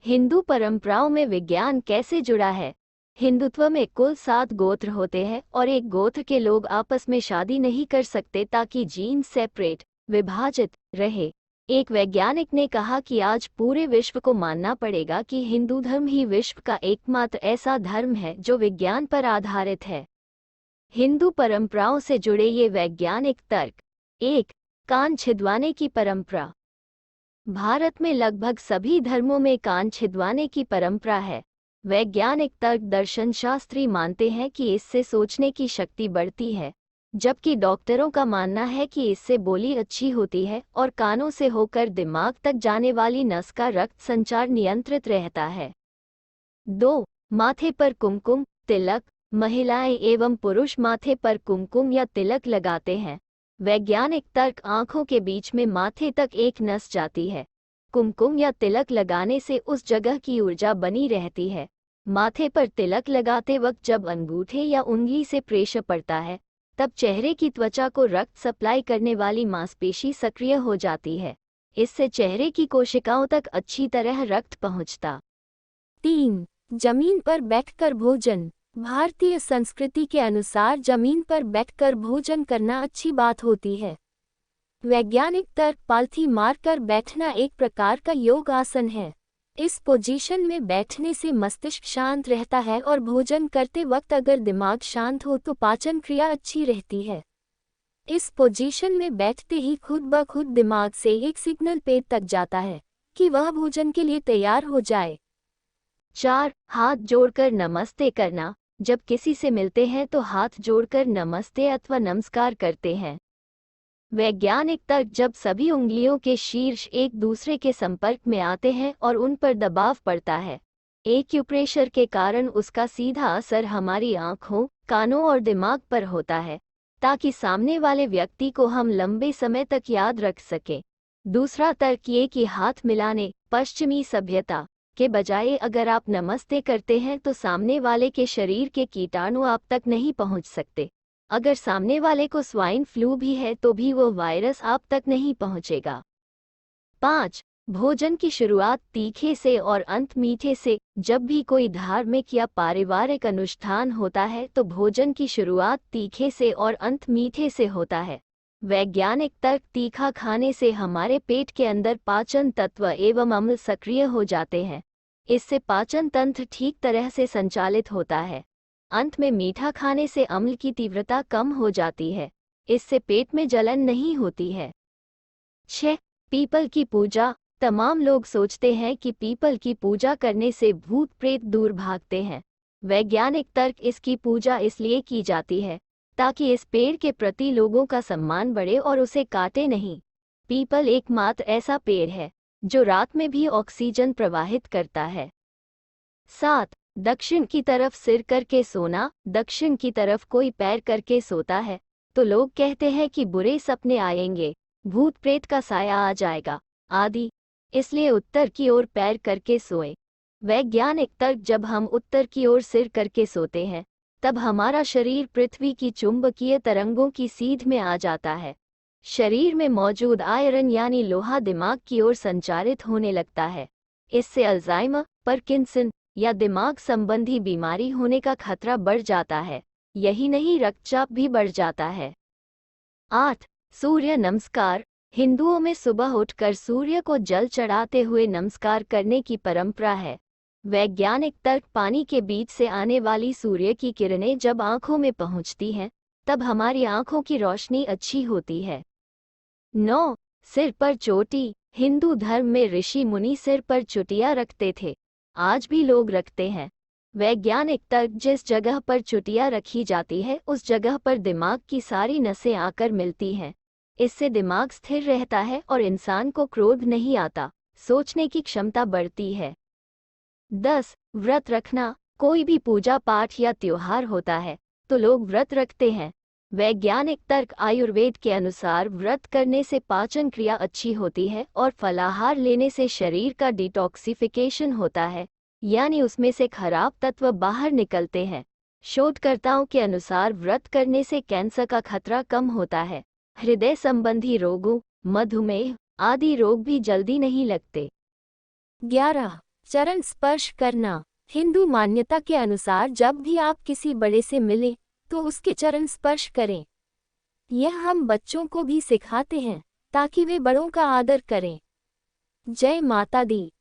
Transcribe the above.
हिंदू परंपराओं में विज्ञान कैसे जुड़ा है? हिंदुत्व में कुल 7 गोत्र होते हैं और एक गोत्र के लोग आपस में शादी नहीं कर सकते ताकि जीन सेपरेट विभाजित रहे। एक वैज्ञानिक ने कहा कि आज पूरे विश्व को मानना पड़ेगा कि हिंदू धर्म ही विश्व का एकमात्र ऐसा धर्म है जो विज्ञान पर आधारित है। हिंदू परंपराओं से जुड़े ये वैज्ञानिक तर्क। 1. कान छिदवाने की परंपरा। भारत में लगभग सभी धर्मों में कान छिदवाने की परंपरा है। वैज्ञानिक तर्क दर्शनशास्त्री मानते हैं कि इससे सोचने की शक्ति बढ़ती है, जबकि डॉक्टरों का मानना है कि इससे बोली अच्छी होती है और कानों से होकर दिमाग तक जाने वाली नस का रक्त संचार नियंत्रित रहता है। 2. माथे पर कुमकुम तिलक। महिलाएं एवं पुरुष माथे पर कुमकुम या तिलक लगाते हैं। वैज्ञानिक तर्क आंखों के बीच में माथे तक एक नस जाती है। कुमकुम या तिलक लगाने से उस जगह की ऊर्जा बनी रहती है। माथे पर तिलक लगाते वक्त जब अंगूठे या उंगली से प्रेशर पड़ता है, तब चेहरे की त्वचा को रक्त सप्लाई करने वाली मांसपेशी सक्रिय हो जाती है। इससे चेहरे की कोशिकाओं तक अच्छी तरह रक्त पहुंचता। 3. जमीन पर बैठकर भोजन। भारतीय संस्कृति के अनुसार जमीन पर बैठकर भोजन करना अच्छी बात होती है। वैज्ञानिक तर्क पालथी मारकर बैठना एक प्रकार का योग आसन है। इस पोजीशन में बैठने से मस्तिष्क शांत रहता है और भोजन करते वक्त अगर दिमाग शांत हो तो पाचन क्रिया अच्छी रहती है। इस पोजीशन में बैठते ही खुद ब खुद दिमाग से एक सिग्नल पेट तक जाता है कि वह भोजन के लिए तैयार हो जाए। 4. हाथ जोड़कर नमस्ते करना। जब किसी से मिलते हैं तो हाथ जोड़कर नमस्ते अथवा नमस्कार करते हैं। वैज्ञानिक तर्क जब सभी उंगलियों के शीर्ष एक दूसरे के संपर्क में आते हैं और उन पर दबाव पड़ता है, एक्यूप्रेशर के कारण उसका सीधा असर हमारी आँखों, कानों और दिमाग पर होता है, ताकि सामने वाले व्यक्ति को हम लंबे समय तक याद रख सकें। दूसरा तर्क ये कि हाथ मिलाने पश्चिमी सभ्यता के बजाय अगर आप नमस्ते करते हैं तो सामने वाले के शरीर के कीटाणु आप तक नहीं पहुंच सकते। अगर सामने वाले को स्वाइन फ्लू भी है तो भी वो वायरस आप तक नहीं पहुंचेगा। 5. भोजन की शुरुआत तीखे से और अंत मीठे से। जब भी कोई धार्मिक या पारिवारिक अनुष्ठान होता है तो भोजन की शुरुआत तीखे से और अंत मीठे से होता है। वैज्ञानिक तर्क तीखा खाने से हमारे पेट के अंदर पाचन तत्व एवं अम्ल सक्रिय हो जाते हैं। इससे पाचन तंत्र ठीक तरह से संचालित होता है। अंत में मीठा खाने से अम्ल की तीव्रता कम हो जाती है। इससे पेट में जलन नहीं होती है। 6. पीपल की पूजा। तमाम लोग सोचते हैं कि पीपल की पूजा करने से भूत प्रेत दूर भागते हैं। वैज्ञानिक तर्क इसकी पूजा इसलिए की जाती है ताकि इस पेड़ के प्रति लोगों का सम्मान बढ़े और उसे काटे नहीं। पीपल एकमात्र ऐसा पेड़ है जो रात में भी ऑक्सीजन प्रवाहित करता है। 7. दक्षिण की तरफ सिर करके सोना। दक्षिण की तरफ कोई पैर करके सोता है तो लोग कहते हैं कि बुरे सपने आएंगे, भूत प्रेत का साया आ जाएगा आदि, इसलिए उत्तर की ओर पैर करके सोएं। वैज्ञानिक तर्क जब हम उत्तर की ओर सिर करके सोते हैं तब हमारा शरीर पृथ्वी की चुंबकीय तरंगों की सीध में आ जाता है। शरीर में मौजूद आयरन यानी लोहा दिमाग की ओर संचारित होने लगता है। इससे अल्जाइमर, पार्किंसन या दिमाग संबंधी बीमारी होने का खतरा बढ़ जाता है। यही नहीं, रक्तचाप भी बढ़ जाता है। 8. सूर्य नमस्कार। हिंदुओं में सुबह उठकर सूर्य को जल चढ़ाते हुए नमस्कार करने की परंपरा है। वैज्ञानिक तर्क पानी के बीच से आने वाली सूर्य की किरणें जब आंखों में पहुंचती हैं तब हमारी आंखों की रोशनी अच्छी होती है। 9. सिर पर चोटी। हिंदू धर्म में ऋषि मुनि सिर पर चुटिया रखते थे, आज भी लोग रखते हैं। वैज्ञानिक तर्क जिस जगह पर चुटिया रखी जाती है उस जगह पर दिमाग की सारी नसें आकर मिलती हैं। इससे दिमाग स्थिर रहता है और इंसान को क्रोध नहीं आता, सोचने की क्षमता बढ़ती है। 10. व्रत रखना। कोई भी पूजा पाठ या त्योहार होता है तो लोग व्रत रखते हैं। वैज्ञानिक तर्क आयुर्वेद के अनुसार व्रत करने से पाचन क्रिया अच्छी होती है और फलाहार लेने से शरीर का डिटॉक्सिफिकेशन होता है, यानी उसमें से खराब तत्व बाहर निकलते हैं। शोधकर्ताओं के अनुसार व्रत करने से कैंसर का खतरा कम होता है। हृदय संबंधी रोगों, मधुमेह आदि रोग भी जल्दी नहीं लगते। 11. चरण स्पर्श करना। हिंदू मान्यता के अनुसार जब भी आप किसी बड़े से मिलें तो उसके चरण स्पर्श करें। यह हम बच्चों को भी सिखाते हैं ताकि वे बड़ों का आदर करें। जय माता दी।